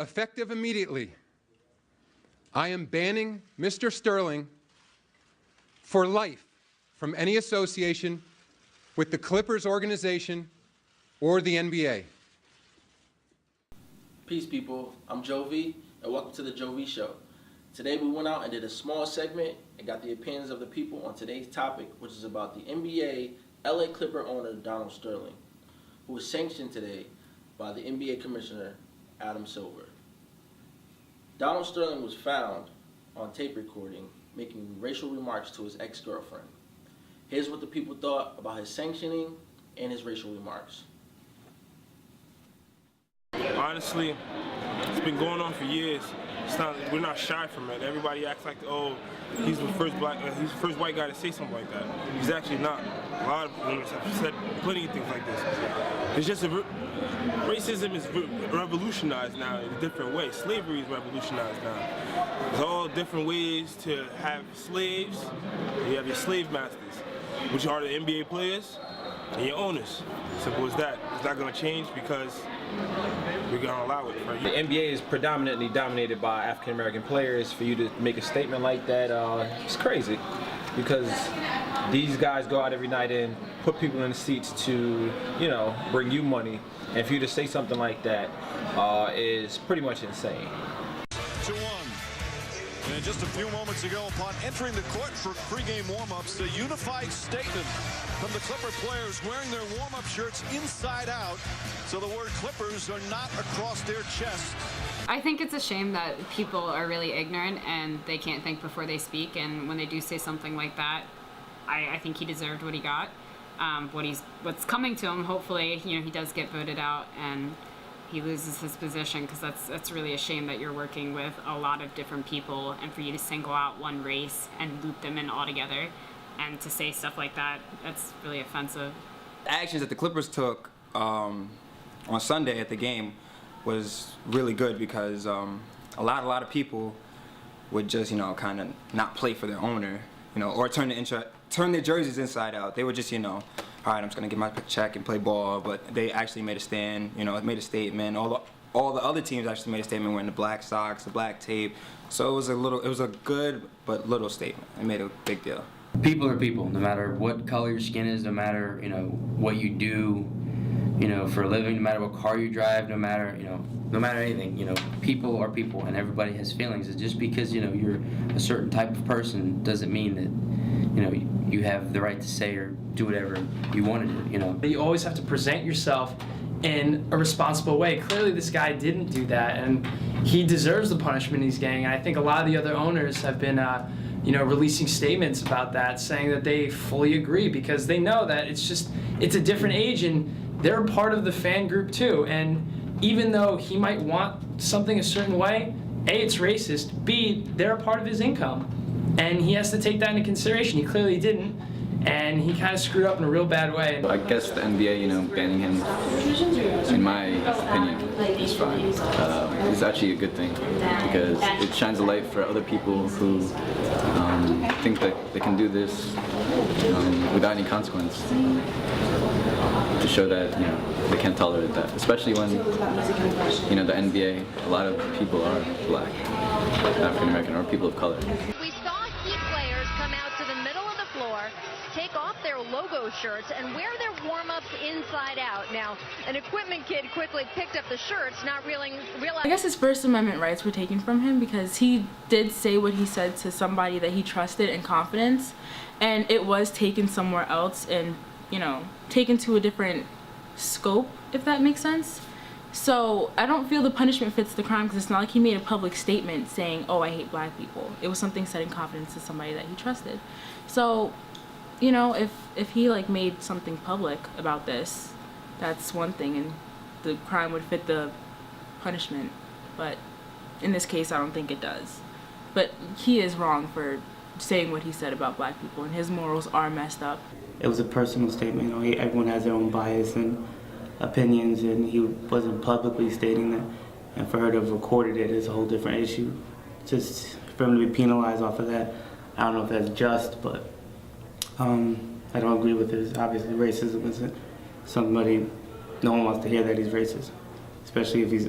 Effective immediately, I am banning Mr. Sterling for life from any association with the Clippers organization or the NBA. Peace, people. I'm JoeV, and welcome to the JoeV Show. Today we went out and did a small segment and got the opinions of the people on today's topic, which is about the NBA LA Clipper owner Donald Sterling, who was sanctioned today by the NBA Commissioner Adam Silver. Donald Sterling was found on tape recording making racial remarks to his ex-girlfriend. Here's what the people thought about his sanctioning and his racial remarks. Honestly, it's been going on for years. We're not shy from it. Everybody acts like, oh, he's the first white guy to say something like that. He's actually not. A lot of owners have said plenty of things like this. It's just racism is revolutionized now in a different way. Slavery is revolutionized now. There's all different ways to have slaves. You have your slave masters, which are the NBA players, and your owners. Simple as that. It's not going to change because we're going to allow it. The NBA is predominantly dominated by African American players. For you to make a statement like that, it's crazy, because these guys go out every night and put people in the seats to, bring you money. And for you to say something like that is pretty much insane. 2-1. And just a few moments ago, upon entering the court for pregame warm-ups, a unified statement from the Clipper players wearing their warm-up shirts inside out, so the word Clippers are not across their chests. I think it's a shame that people are really ignorant and they can't think before they speak, and when they do say something like that, I think he deserved what he got. What's coming to him, hopefully, he does get voted out and he loses his position, because that's really a shame that you're working with a lot of different people, and for you to single out one race and loop them in all together and to say stuff like that, that's really offensive. The actions that the Clippers took on Sunday at the game was really good, because a lot of people would just kind of not play for their owner, or turn their jerseys inside out. They would just all right, I'm just gonna get my check and play ball, but they actually made a stand, made a statement. All the other teams actually made a statement wearing the black socks, the black tape. So it was a good but little statement. It made a big deal. People are people, no matter what color your skin is, no matter what you do, for a living, no matter what car you drive, no matter anything. People are people, and everybody has feelings. It's just because you're a certain type of person doesn't mean that you have the right to say or do whatever you want to do. You always have to present yourself in a responsible way. Clearly this guy didn't do that, and he deserves the punishment he's getting. And I think a lot of the other owners have been releasing statements about that, saying that they fully agree, because they know that it's a different age and they're part of the fan group too. And even though he might want something a certain way, A, it's racist, B, they're a part of his income. And he has to take that into consideration. He clearly didn't, and he kind of screwed up in a real bad way. I guess the NBA, banning him, in my opinion, is fine. It's actually a good thing, because it shines a light for other people who think that they can do this without any consequence, to show that they can't tolerate that, especially when the NBA, a lot of people are black, African American, or people of color. We saw key players come out to the middle of the floor, take off their logo shirts, and wear their warm-ups inside out. Now, an equipment kid quickly picked up the shirts, not realizing. I guess his First Amendment rights were taken from him, because he did say what he said to somebody that he trusted in confidence, and it was taken somewhere else and, taken to a different scope, if that makes sense. So I don't feel the punishment fits the crime, because it's not like he made a public statement saying, oh, I hate black people. It was something said in confidence to somebody that he trusted. So, if he made something public about this, that's one thing, and the crime would fit the punishment. But in this case, I don't think it does. But he is wrong for saying what he said about black people, and his morals are messed up. It was a personal statement. Everyone has their own bias and opinions, and he wasn't publicly stating that. And for her to have recorded it is a whole different issue. Just for him to be penalized off of that, I don't know if that's just, but I don't agree with his, obviously, racism isn't somebody, no one wants to hear that he's racist, especially if he's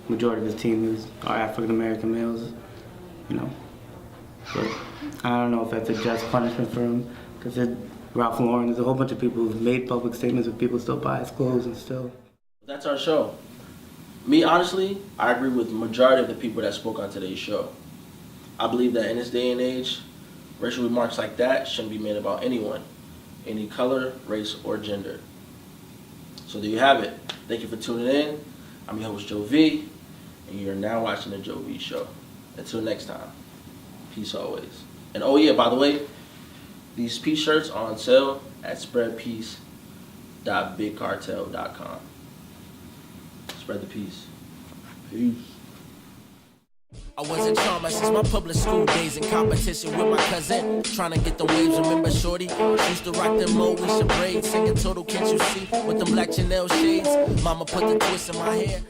majority of his team are African American males, you know. But I don't know if that's a just punishment for him, because Ralph Lauren, there's a whole bunch of people who've made public statements, but people still buy his clothes and still. That's our show. Me, honestly, I agree with the majority of the people that spoke on today's show. I believe that in this day and age, racial remarks like that shouldn't be made about anyone, any color, race, or gender. So there you have it. Thank you for tuning in. I'm your host, JoeV, and you're now watching the JoeV Show. Until next time, peace always. And oh yeah, by the way, these peace shirts are on sale at spreadpeace.bigcartel.com. Spread the peace. Peace. I wasn't charmed since my public school days in competition with my cousin, trying to get the waves. Remember Shorty? Used to rock them Moesha braids, singing Total Can't You See with them black Chanel shades. Mama put the twist in my hair.